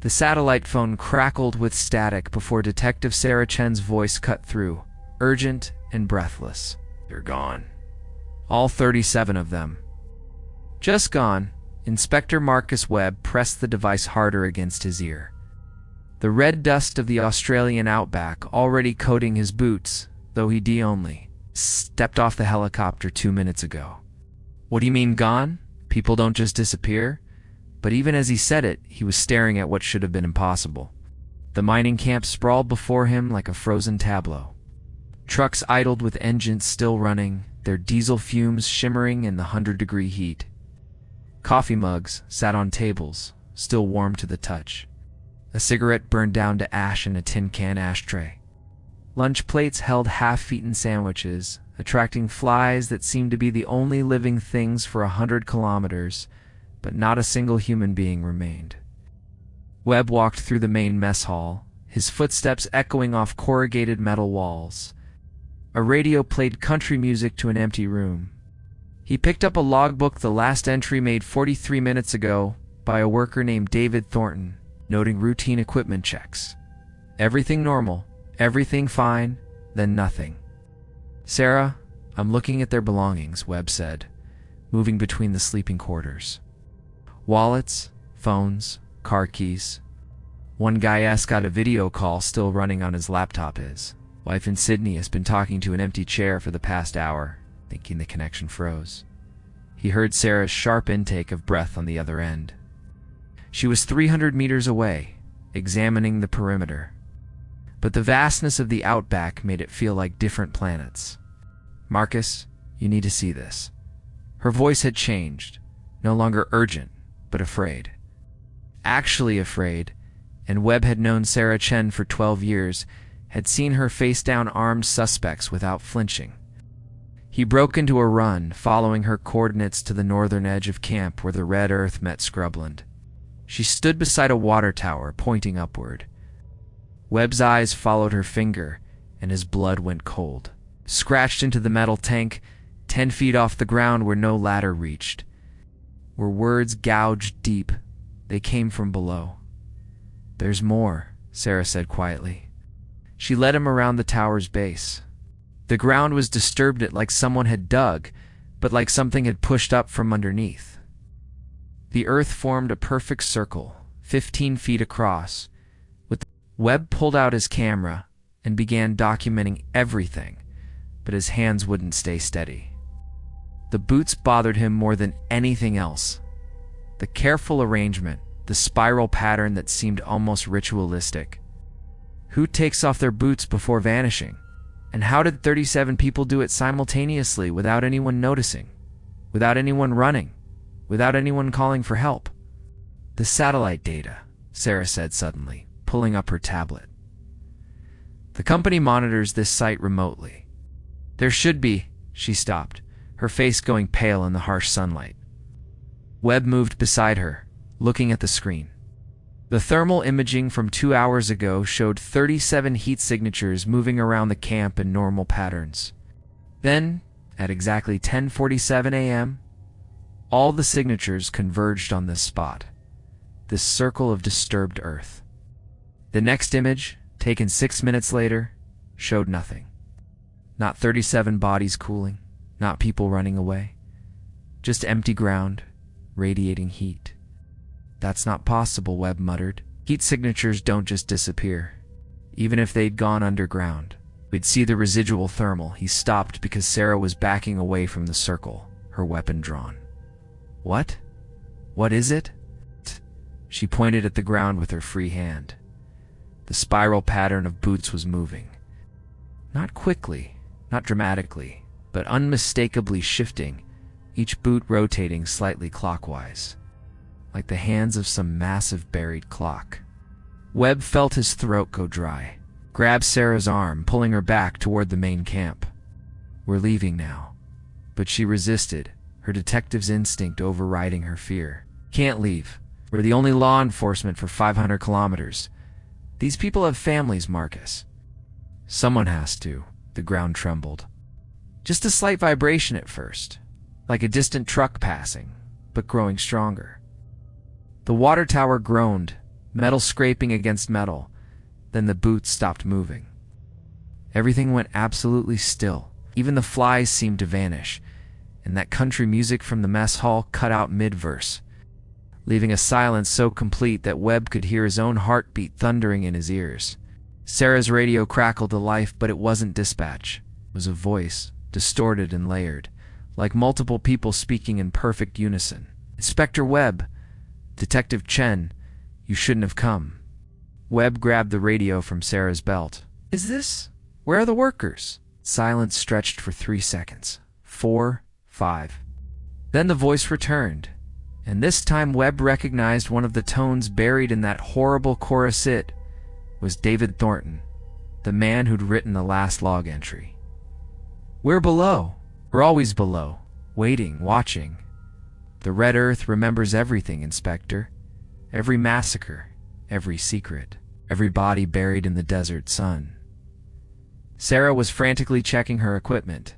The satellite phone crackled with static before Detective Sarah Chen's voice cut through, urgent and breathless. "They're gone. All 37 of them." "Just gone." Inspector Marcus Webb pressed the device harder against his ear. The red dust of the Australian Outback already coating his boots, though he only stepped off the helicopter 2 minutes ago. "What do you mean gone? People don't just disappear?" But even as he said it, he was staring at what should have been impossible. The mining camp sprawled before him like a frozen tableau. Trucks idled with engines still running, their diesel fumes shimmering in the 100-degree heat. Coffee mugs sat on tables, still warm to the touch. A cigarette burned down to ash in a tin can ashtray. Lunch plates held half-eaten sandwiches, attracting flies that seemed to be the only living things for 100 kilometers, but not a single human being remained. Webb walked through the main mess hall, his footsteps echoing off corrugated metal walls. A radio played country music to an empty room. He picked up a logbook, the last entry made 43 minutes ago by a worker named David Thornton, noting routine equipment checks. Everything normal, everything fine, then nothing. "Sarah, I'm looking at their belongings," Webb said, moving between the sleeping quarters. Wallets, phones, car keys. One guy's got a video call still running on his laptop. His wife in Sydney has been talking to an empty chair for the past hour, thinking the connection froze. He heard Sarah's sharp intake of breath on the other end. She was 300 meters away, examining the perimeter. But the vastness of the Outback made it feel like different planets. "Marcus, you need to see this." Her voice had changed, no longer urgent, but afraid. Actually afraid, and Webb had known Sarah Chen for 12 years, had seen her face down armed suspects without flinching. He broke into a run, following her coordinates to the northern edge of camp where the red earth met scrubland. She stood beside a water tower, pointing upward. Webb's eyes followed her finger, and his blood went cold. Scratched into the metal tank, 10 feet off the ground where no ladder reached. Where words gouged deep, they came from below. "There's more," Sarah said quietly. She led him around the tower's base. The ground was disturbed like someone had dug, but like something had pushed up from underneath. The earth formed a perfect circle, 15 feet across. Webb pulled out his camera and began documenting everything, but his hands wouldn't stay steady. The boots bothered him more than anything else. The careful arrangement, the spiral pattern that seemed almost ritualistic. Who takes off their boots before vanishing? And how did 37 people do it simultaneously without anyone noticing? Without anyone running? Without anyone calling for help? "The satellite data," Sarah said suddenly, pulling up her tablet. "The company monitors this site remotely. There should be..." She stopped, her face going pale in the harsh sunlight. Webb moved beside her, looking at the screen. The thermal imaging from 2 hours ago showed 37 heat signatures moving around the camp in normal patterns. Then, at exactly 10:47 a.m., all the signatures converged on this spot, this circle of disturbed earth. The next image, taken 6 minutes later, showed nothing. Not 37 bodies cooling, not people running away. Just empty ground, radiating heat. "That's not possible," Webb muttered. "Heat signatures don't just disappear. Even if they'd gone underground, we'd see the residual thermal." He stopped because Sarah was backing away from the circle, her weapon drawn. "What? What is it?" She pointed at the ground with her free hand. The spiral pattern of boots was moving. Not quickly, not dramatically, but unmistakably shifting, each boot rotating slightly clockwise, like the hands of some massive buried clock. Webb felt his throat go dry, grabbed Sarah's arm, pulling her back toward the main camp. "We're leaving now." But she resisted, her detective's instinct overriding her fear. "Can't leave. We're the only law enforcement for 500 kilometers. These people have families, Marcus." "Someone has to." The ground trembled. Just a slight vibration at first, like a distant truck passing, but growing stronger. The water tower groaned, metal scraping against metal. Then the boots stopped moving. Everything went absolutely still. Even the flies seemed to vanish, and that country music from the mess hall cut out mid-verse, leaving a silence so complete that Webb could hear his own heartbeat thundering in his ears. Sarah's radio crackled to life, but it wasn't dispatch. It was a voice, distorted and layered, like multiple people speaking in perfect unison. "Inspector Webb, Detective Chen, you shouldn't have come." Webb grabbed the radio from Sarah's belt. "Is this? Where are the workers?" Silence stretched for 3 seconds. 4, 5. Then the voice returned, and this time Webb recognized one of the tones buried in that horrible chorus. It was David Thornton, the man who'd written the last log entry. "We're below. We're always below, waiting, watching. The Red Earth remembers everything, Inspector. Every massacre, every secret, every body buried in the desert sun." Sarah was frantically checking her equipment.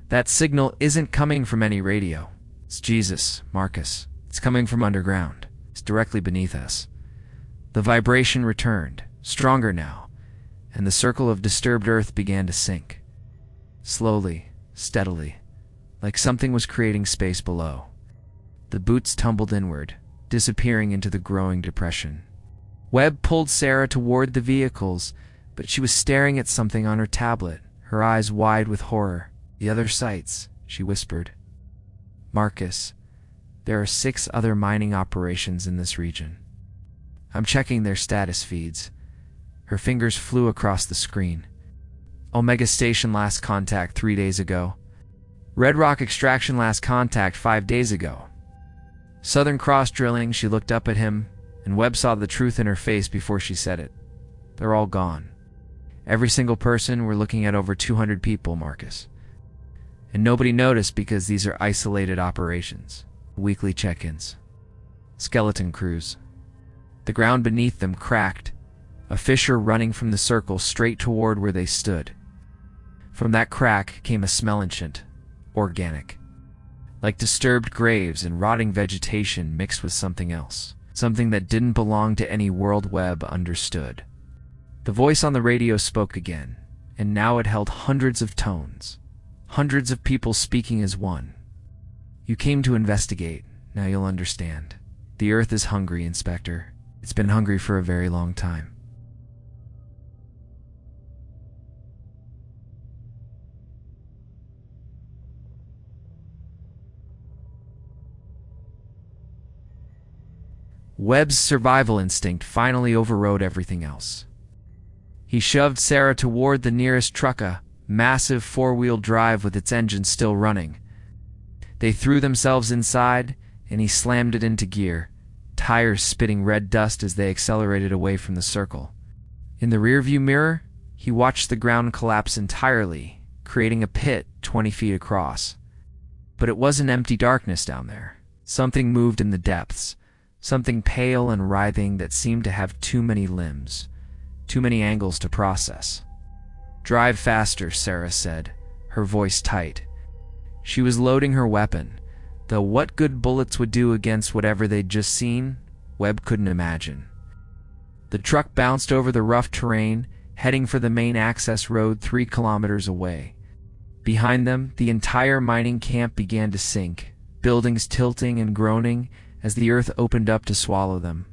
"That signal isn't coming from any radio. It's Jesus, Marcus. It's coming from underground. It's directly beneath us." The vibration returned, stronger now, and the circle of disturbed earth began to sink. Slowly, steadily, like something was creating space below. The boots tumbled inward, disappearing into the growing depression. Webb pulled Sarah toward the vehicles, but she was staring at something on her tablet, her eyes wide with horror. "The other sites," she whispered. "Marcus, there are 6 other mining operations in this region. I'm checking their status feeds." Her fingers flew across the screen. "Omega Station last contact 3 days ago. Red Rock Extraction last contact 5 days ago. Southern Cross Drilling." She looked up at him, and Webb saw the truth in her face before she said it. "They're all gone. Every single person. We're looking at over 200 people, Marcus. And nobody noticed because these are isolated operations. Weekly check-ins. Skeleton crews." The ground beneath them cracked, a fissure running from the circle straight toward where they stood. From that crack came a smell, ancient, organic, like disturbed graves and rotting vegetation mixed with something else, something that didn't belong to any world Webb understood. The voice on the radio spoke again, and now it held hundreds of tones, hundreds of people speaking as one. "You came to investigate. Now you'll understand. The Earth is hungry, Inspector. It's been hungry for a very long time." Webb's survival instinct finally overrode everything else. He shoved Sarah toward the nearest truck, a massive 4-wheel drive with its engine still running. They threw themselves inside, and he slammed it into gear, tires spitting red dust as they accelerated away from the circle. In the rearview mirror, he watched the ground collapse entirely, creating a pit 20 feet across. But it wasn't empty darkness down there. Something moved in the depths, something pale and writhing that seemed to have too many limbs, too many angles to process. "Drive faster," Sarah said, her voice tight. She was loading her weapon, though what good bullets would do against whatever they'd just seen, Webb couldn't imagine. The truck bounced over the rough terrain, heading for the main access road 3 kilometers away. Behind them, the entire mining camp began to sink, buildings tilting and groaning as the earth opened up to swallow them.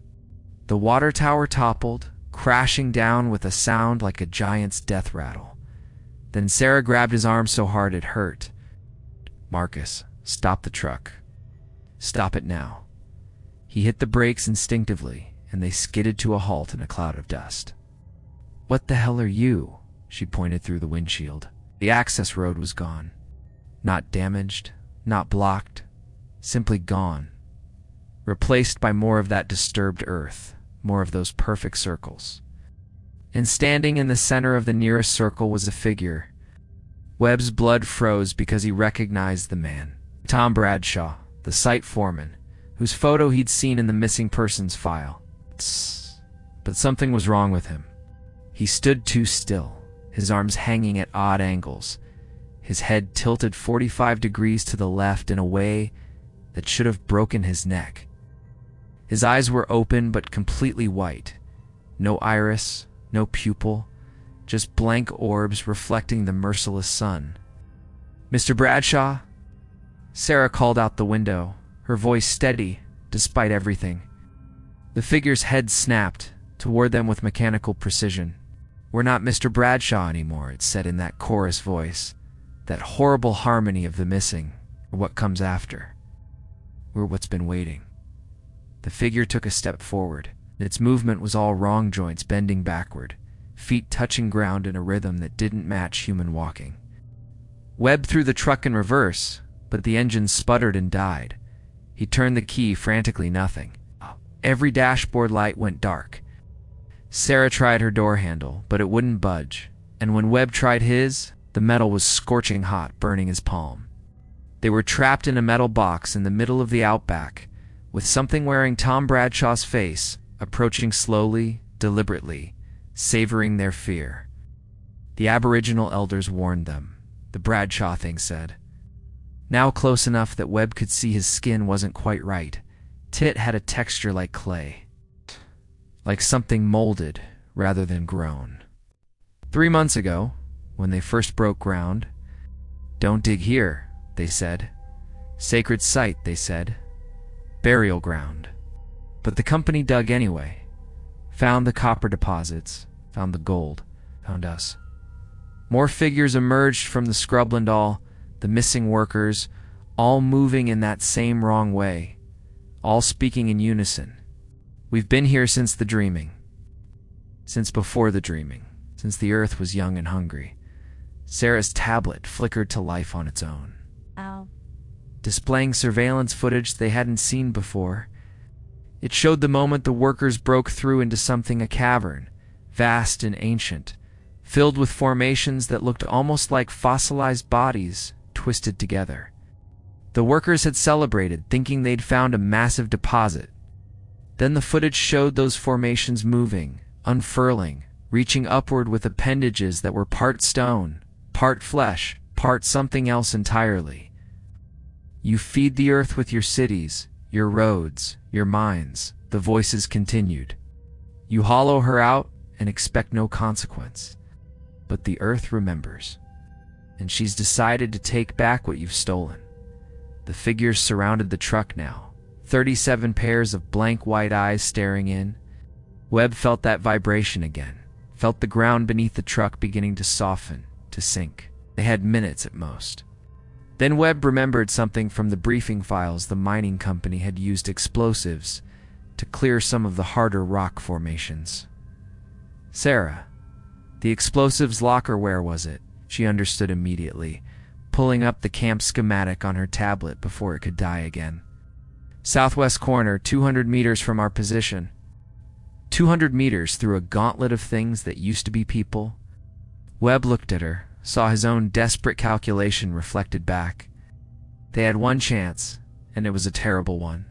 The water tower toppled, crashing down with a sound like a giant's death rattle. Then Sarah grabbed his arm so hard it hurt. "Marcus, stop the truck. Stop it now." He hit the brakes instinctively, and they skidded to a halt in a cloud of dust. "What the hell are you?" She pointed through the windshield. The access road was gone. Not damaged, not blocked, simply gone. Replaced by more of that disturbed earth, more of those perfect circles. And standing in the center of the nearest circle was a figure. Webb's blood froze because he recognized the man. Tom Bradshaw, the site foreman, whose photo he'd seen in the missing persons file. But something was wrong with him. He stood too still, his arms hanging at odd angles, his head tilted 45 degrees to the left in a way that should have broken his neck. His eyes were open but completely white. No iris, no pupil, just blank orbs reflecting the merciless sun. "Mr. Bradshaw?" Sarah called out the window, her voice steady despite everything. The figure's head snapped toward them with mechanical precision. "We're not Mr. Bradshaw anymore," it said in that chorus voice, that horrible harmony of the missing, or what comes after. "We're what's been waiting." The figure took a step forward. Its movement was all wrong joints bending backward, feet touching ground in a rhythm that didn't match human walking. Webb threw the truck in reverse, but the engine sputtered and died. He turned the key frantically, nothing. Every dashboard light went dark. Sarah tried her door handle, but it wouldn't budge, and when Webb tried his, the metal was scorching hot, burning his palm. They were trapped in a metal box in the middle of the Outback, with something wearing Tom Bradshaw's face, approaching slowly, deliberately, savoring their fear. The Aboriginal elders warned them, the Bradshaw thing said. Now close enough that Webb could see his skin wasn't quite right. Tit had a texture like clay, like something molded rather than grown. 3 months ago, when they first broke ground, "Don't dig here," they said. "Sacred site," they said. "Burial ground." But the company dug anyway. Found the copper deposits, found the gold, found us. More figures emerged from the scrubland, all the missing workers, all moving in that same wrong way, all speaking in unison. "We've been here since the dreaming. Since before the dreaming. Since the earth was young and hungry." Sarah's tablet flickered to life on its own, displaying surveillance footage they hadn't seen before. It showed the moment the workers broke through into something, a cavern, vast and ancient, filled with formations that looked almost like fossilized bodies twisted together. The workers had celebrated, thinking they'd found a massive deposit. Then the footage showed those formations moving, unfurling, reaching upward with appendages that were part stone, part flesh, part something else entirely. "You feed the earth with your cities, your roads, your mines," the voices continued. "You hollow her out and expect no consequence. But the earth remembers, and she's decided to take back what you've stolen." The figures surrounded the truck now, 37 pairs of blank white eyes staring in. Webb felt that vibration again, felt the ground beneath the truck beginning to soften, to sink. They had minutes at most. Then Webb remembered something from the briefing files. The mining company had used explosives to clear some of the harder rock formations. "Sarah, the explosives locker, where was it?" She understood immediately, pulling up the camp schematic on her tablet before it could die again. "Southwest corner, 200 meters from our position." 200 meters through a gauntlet of things that used to be people. Webb looked at her, saw his own desperate calculation reflected back. They had one chance, and it was a terrible one.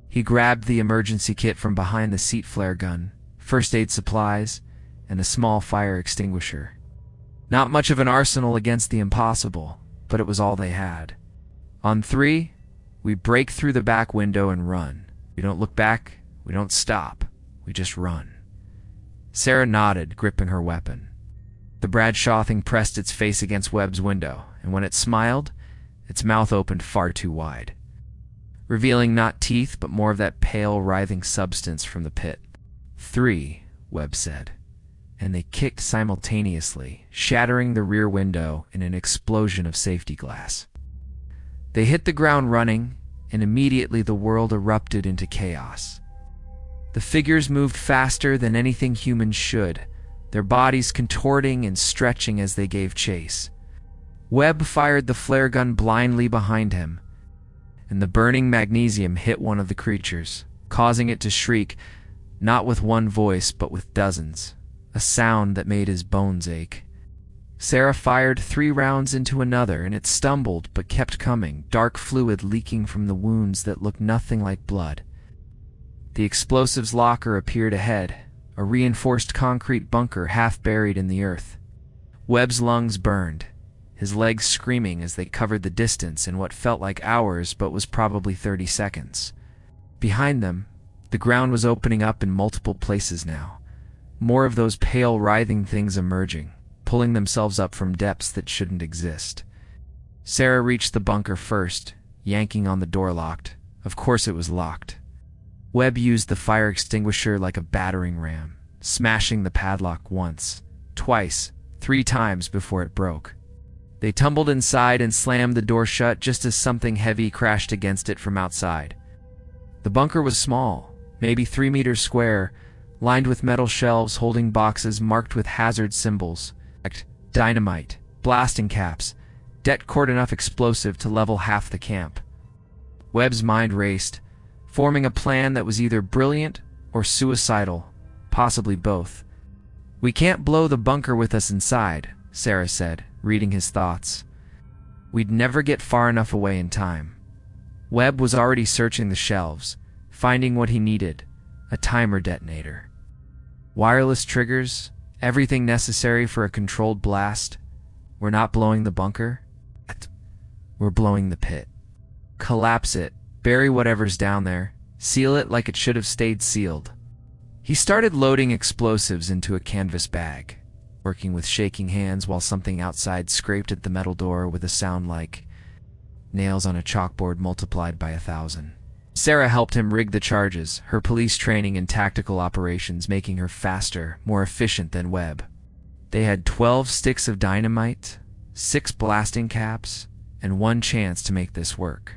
He grabbed the emergency kit from behind the seat, flare gun, first aid supplies, and a small fire extinguisher. Not much of an arsenal against the impossible, but it was all they had. "On 3, we break through the back window and run. We don't look back, we don't stop, we just run." Sarah nodded, gripping her weapon. The Bradshaw thing pressed its face against Webb's window, and when it smiled, its mouth opened far too wide, revealing not teeth but more of that pale, writhing substance from the pit. 3, Webb said, and they kicked simultaneously, shattering the rear window in an explosion of safety glass. They hit the ground running, and immediately the world erupted into chaos. The figures moved faster than anything humans should, their bodies contorting and stretching as they gave chase. Webb fired the flare gun blindly behind him, and the burning magnesium hit one of the creatures, causing it to shriek, not with one voice but with dozens, a sound that made his bones ache. Sarah fired 3 rounds into another, and it stumbled but kept coming, dark fluid leaking from the wounds that looked nothing like blood. The explosives locker appeared ahead, a reinforced concrete bunker half buried in the earth. Webb's lungs burned, his legs screaming as they covered the distance in what felt like hours but was probably 30 seconds. Behind them, The ground was opening up in multiple places now. More of those pale, writhing things emerging, pulling themselves up from depths that shouldn't exist. Sarah reached the bunker first, yanking on the door locked. Of course it was locked. Webb used the fire extinguisher like a battering ram, smashing the padlock once, twice, 3 times before it broke. They tumbled inside and slammed the door shut just as something heavy crashed against it from outside. The bunker was small, maybe 3 meters square, lined with metal shelves holding boxes marked with hazard symbols, like dynamite, blasting caps, det-cord enough explosive to level half the camp. Webb's mind raced, forming a plan that was either brilliant or suicidal, possibly both. "We can't blow the bunker with us inside," Sarah said, reading his thoughts. "We'd never get far enough away in time." Webb was already searching the shelves, finding what he needed, a timer detonator. Wireless triggers, everything necessary for a controlled blast. We're not blowing the bunker. We're blowing the pit. Collapse it, bury whatever's down there, seal it like it should have stayed sealed. He started loading explosives into a canvas bag, working with shaking hands while something outside scraped at the metal door with a sound like nails on a chalkboard multiplied by 1,000. Sarah helped him rig the charges, her police training and tactical operations making her faster, more efficient than Webb. They had 12 sticks of dynamite, 6 blasting caps, and 1 chance to make this work.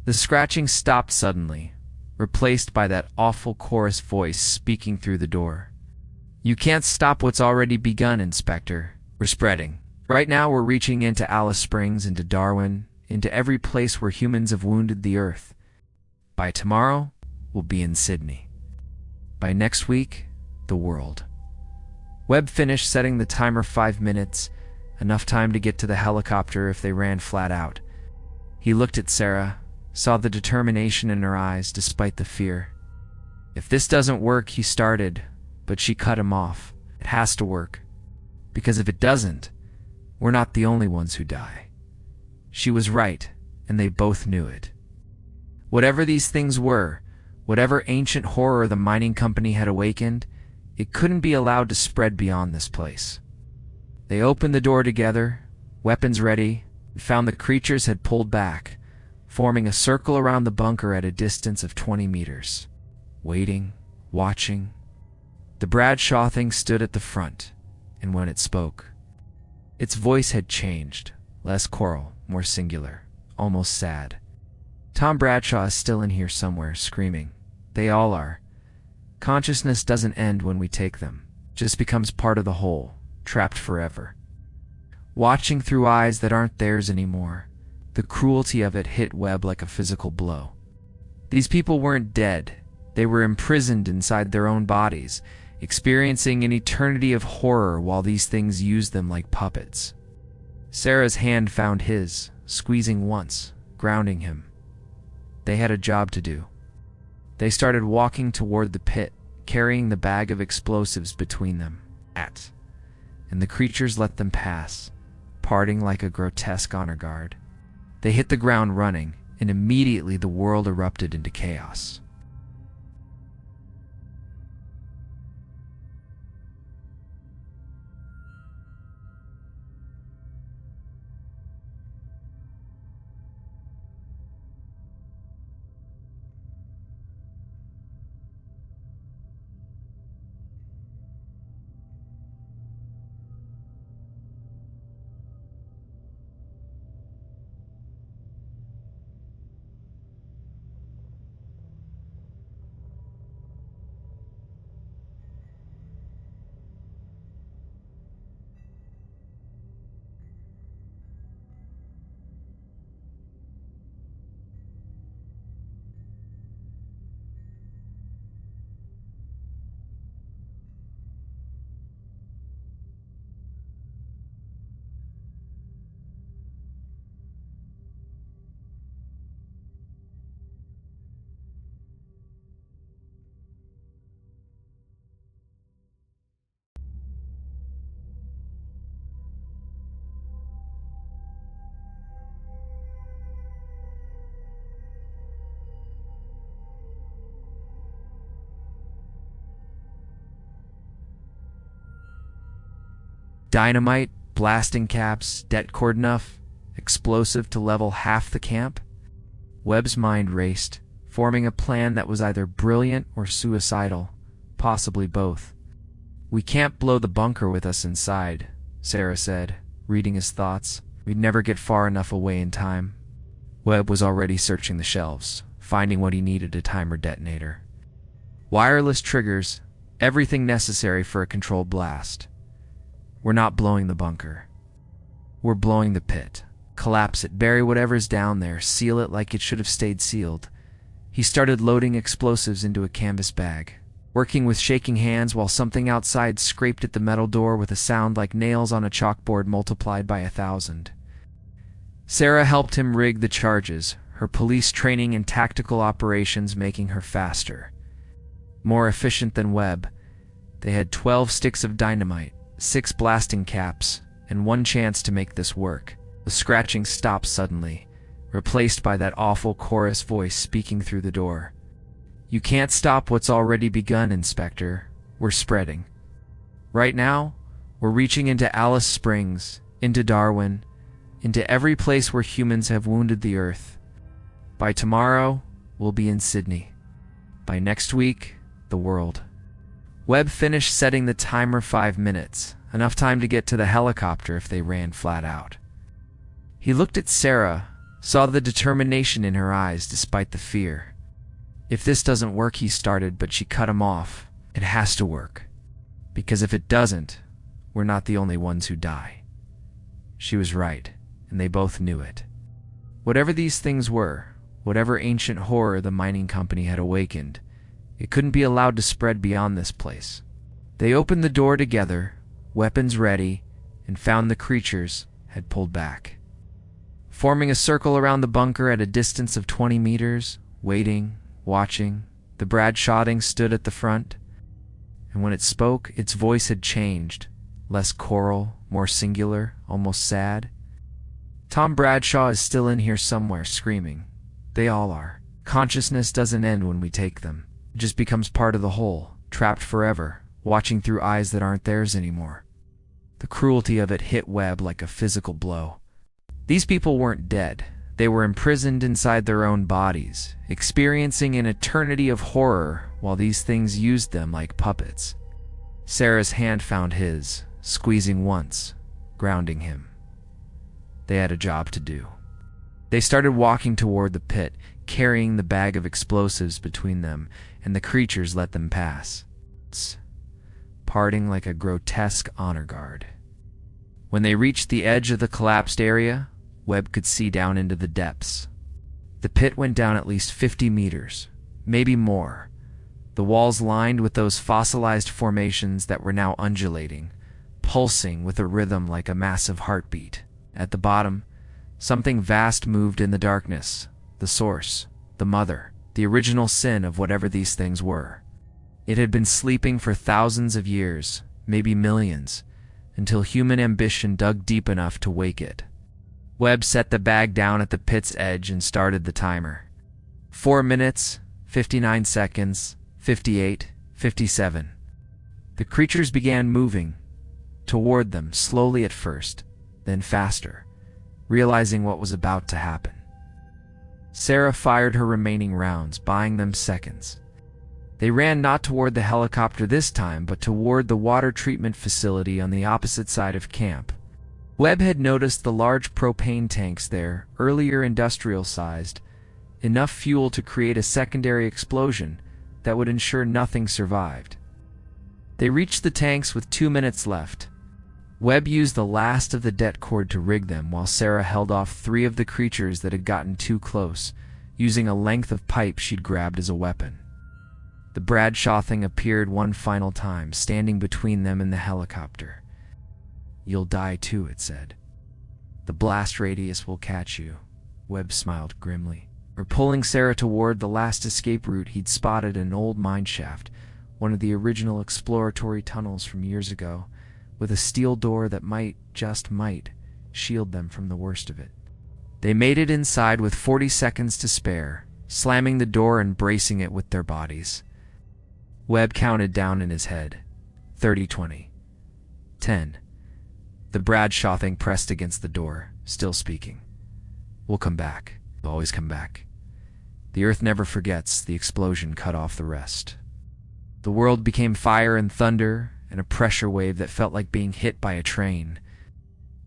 The scratching stopped suddenly, replaced by that awful chorus voice speaking through the door. "You can't stop what's already begun, Inspector. We're spreading. Right now we're reaching into Alice Springs, into Darwin, into every place where humans have wounded the earth. By tomorrow, we'll be in Sydney. By next week, the world." Webb finished setting the timer 5 minutes, enough time to get to the helicopter if they ran flat out. He looked at Sarah, saw the determination in her eyes despite the fear. "If this doesn't work," he started, but she cut him off. "It has to work. Because if it doesn't, we're not the only ones who die." She was right, and they both knew it. Whatever these things were, whatever ancient horror the mining company had awakened, it couldn't be allowed to spread beyond this place. They opened the door together, weapons ready, and found the creatures had pulled back, forming a circle around the bunker at a distance of 20 meters. Waiting, watching. The Bradshaw thing stood at the front, and when it spoke, its voice had changed, less choral, more singular, almost sad. "Tom Bradshaw is still in here somewhere, screaming. They all are. Consciousness doesn't end when we take them, just becomes part of the whole, trapped forever." Watching through eyes that aren't theirs anymore, the cruelty of it hit Webb like a physical blow. These people weren't dead. They were imprisoned inside their own bodies, experiencing an eternity of horror while these things used them like puppets. Sarah's hand found his, squeezing once, grounding him. They had a job to do. They started walking toward the pit, carrying the bag of explosives between them. And the creatures let them pass, parting like a grotesque honor guard. They hit the ground running, and immediately the world erupted into chaos. Dynamite, blasting caps, det cord enough, explosive to level half the camp? Webb's mind raced, forming a plan that was either brilliant or suicidal, possibly both. "We can't blow the bunker with us inside," Sarah said, reading his thoughts. "We'd never get far enough away in time." Webb was already searching the shelves, finding what he needed: a timer detonator, wireless triggers, everything necessary for a controlled blast. "We're not blowing the bunker. We're blowing the pit. Collapse it, bury whatever's down there, seal it like it should have stayed sealed." He started loading explosives into a canvas bag, working with shaking hands while something outside scraped at the metal door with a sound like nails on a chalkboard multiplied by 1,000. Sarah helped him rig the charges, her police training and tactical operations making her faster, more efficient than Webb. They had 12 sticks of dynamite, 6 blasting caps, and 1 chance to make this work. The scratching stopped suddenly, replaced by that awful chorus voice speaking through the door. "You can't stop what's already begun, Inspector. We're spreading. Right now, we're reaching into Alice Springs, into Darwin, into every place where humans have wounded the earth. By tomorrow, we'll be in Sydney. By next week, the world." Webb finished setting the timer 5 minutes, enough time to get to the helicopter if they ran flat out. He looked at Sarah, saw the determination in her eyes despite the fear. "If this doesn't work," he started, but she cut him off. "It has to work. Because if it doesn't, we're not the only ones who die." She was right, and they both knew it. Whatever these things were, whatever ancient horror the mining company had awakened, it couldn't be allowed to spread beyond this place. They opened the door together, weapons ready, and found the creatures had pulled back, forming a circle around the bunker at a distance of 20 meters, waiting, watching. The Bradshawing stood at the front, and when it spoke, its voice had changed, less choral, more singular, almost sad. "Tom Bradshaw is still in here somewhere, screaming. They all are. Consciousness doesn't end when we take them. It just becomes part of the whole, trapped forever, watching through eyes that aren't theirs anymore." The cruelty of it hit Webb like a physical blow. These people weren't dead. They were imprisoned inside their own bodies, experiencing an eternity of horror while these things used them like puppets. Sarah's hand found his, squeezing once, grounding him. They had a job to do. They started walking toward the pit, carrying the bag of explosives between them, and the creatures let them pass, parting like a grotesque honor guard. When they reached the edge of the collapsed area, Webb could see down into the depths. The pit went down at least 50 meters, maybe more, the walls lined with those fossilized formations that were now undulating, pulsing with a rhythm like a massive heartbeat. At the bottom, something vast moved in the darkness, the source, the mother, the original sin of whatever these things were. It had been sleeping for thousands of years, maybe millions, until human ambition dug deep enough to wake it. Webb set the bag down at the pit's edge and started the timer. 4 minutes, 59 seconds, 58, 57. The creatures began moving toward them, slowly at first, then faster, realizing what was about to happen. Sarah fired her remaining rounds, buying them seconds. They ran not toward the helicopter this time, but toward the water treatment facility on the opposite side of camp. Webb had noticed the large propane tanks there, earlier industrial-sized, enough fuel to create a secondary explosion that would ensure nothing survived. They reached the tanks with 2 minutes left. Webb used the last of the det cord to rig them, while Sarah held off 3 of the creatures that had gotten too close, using a length of pipe she'd grabbed as a weapon. The Bradshaw thing appeared one final time, standing between them and the helicopter. "You'll die too," it said. "The blast radius will catch you." Webb smiled grimly. Pulling Sarah toward the last escape route, he'd spotted an old mine shaft, one of the original exploratory tunnels from years ago, with a steel door that might, just might, shield them from the worst of it. They made it inside with 40 seconds to spare, slamming the door and bracing it with their bodies. Webb counted down in his head. 30, 20, 10, The Bradshaw thing pressed against the door, still speaking. "We'll come back. We'll always come back. The earth never forgets." The explosion cut off the rest. The world became fire and thunder, and a pressure wave that felt like being hit by a train.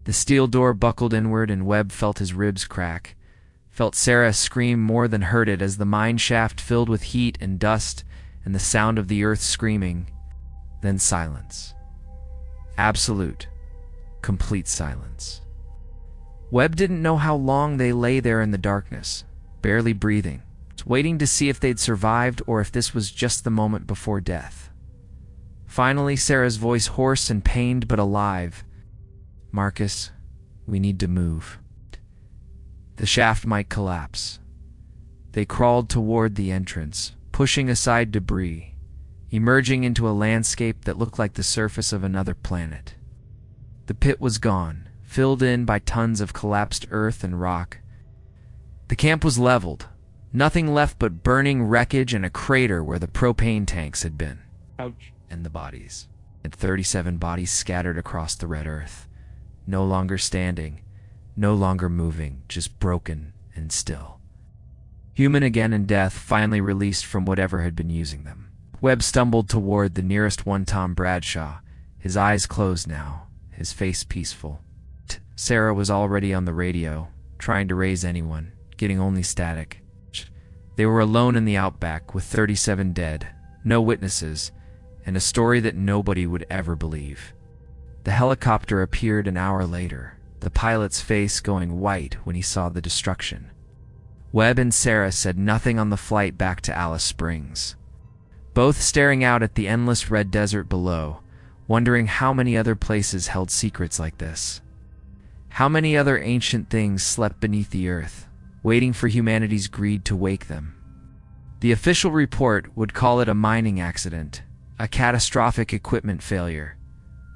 The steel door buckled inward, and Webb felt his ribs crack, felt Sarah scream more than heard it as the mine shaft filled with heat and dust and the sound of the earth screaming. Then silence. Absolute, complete silence. Webb didn't know how long they lay there in the darkness, barely breathing, waiting to see if they'd survived or if this was just the moment before death. Finally, Sarah's voice, hoarse and pained but alive. "Marcus, we need to move. The shaft might collapse." They crawled toward the entrance, pushing aside debris, emerging into a landscape that looked like the surface of another planet. The pit was gone, filled in by tons of collapsed earth and rock. The camp was leveled, nothing left but burning wreckage and a crater where the propane tanks had been. Ouch. And the bodies. And 37 bodies scattered across the red earth. No longer standing, no longer moving, just broken and still. Human again, and death finally released from whatever had been using them. Webb stumbled toward the nearest one, Tom Bradshaw, his eyes closed now, his face peaceful. Sarah was already on the radio, trying to raise anyone, getting only static. They were alone in the outback with 37 dead, no witnesses, and a story that nobody would ever believe. The helicopter appeared an hour later, the pilot's face going white when he saw the destruction. Webb and Sarah said nothing on the flight back to Alice Springs, both staring out at the endless red desert below, wondering how many other places held secrets like this. How many other ancient things slept beneath the earth, waiting for humanity's greed to wake them. The official report would call it a mining accident, a catastrophic equipment failure.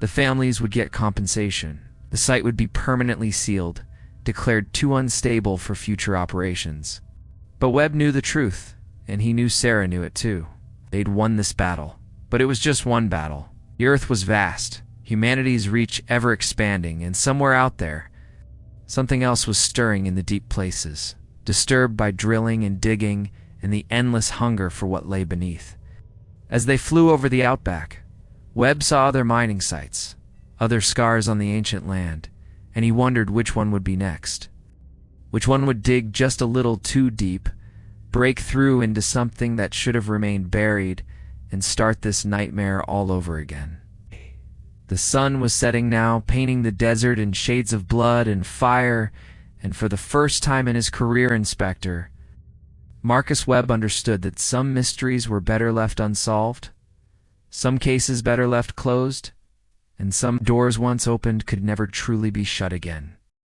The families would get compensation. The site would be permanently sealed, declared too unstable for future operations. But Webb knew the truth, and he knew Sarah knew it too. They'd won this battle, but it was just one battle. The earth was vast, humanity's reach ever expanding, and somewhere out there, something else was stirring in the deep places, disturbed by drilling and digging and the endless hunger for what lay beneath. As they flew over the outback, Webb saw other mining sites, other scars on the ancient land, and he wondered which one would be next. Which one would dig just a little too deep, break through into something that should have remained buried, and start this nightmare all over again. The sun was setting now, painting the desert in shades of blood and fire, and for the first time in his career, Inspector Marcus Webb understood that some mysteries were better left unsolved, some cases better left closed, and some doors once opened could never truly be shut again.